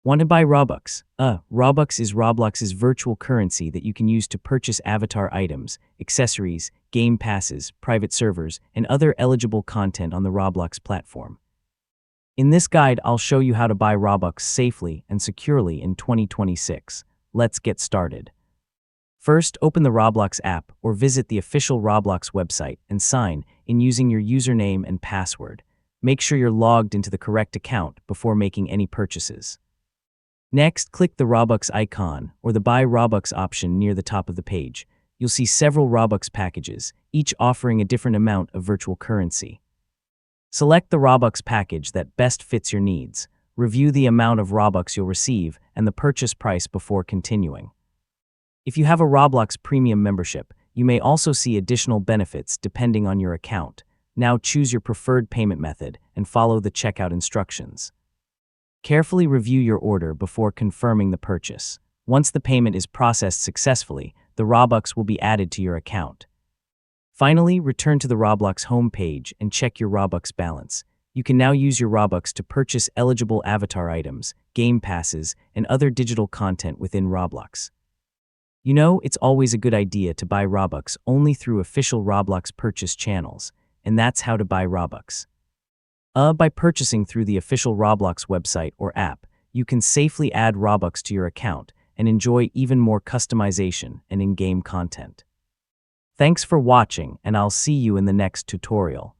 Want to buy Robux? Robux is Roblox's virtual currency that you can use to purchase avatar items, accessories, game passes, private servers, and other eligible content on the Roblox platform. In this guide, I'll show you how to buy Robux safely and securely in 2026. Let's get started. First, open the Roblox app or visit the official Roblox website and sign in using your username and password. Make sure you're logged into the correct account before making any purchases. Next, click the Robux icon or the Buy Robux option near the top of the page. You'll see several Robux packages, each offering a different amount of virtual currency. Select the Robux package that best fits your needs. Review the amount of Robux you'll receive and the purchase price before continuing. If you have a Roblox Premium membership, you may also see additional benefits depending on your account. Now choose your preferred payment method and follow the checkout instructions. Carefully review your order before confirming the purchase. Once the payment is processed successfully, the Robux will be added to your account. Finally, return to the Roblox homepage and check your Robux balance. You can now use your Robux to purchase eligible avatar items, game passes, and other digital content within Roblox. You know, it's always a good idea to buy Robux only through official Roblox purchase channels, and that's how to buy Robux. By purchasing through the official Roblox website or app, you can safely add Robux to your account and enjoy even more customization and in-game content. Thanks for watching, and I'll see you in the next tutorial.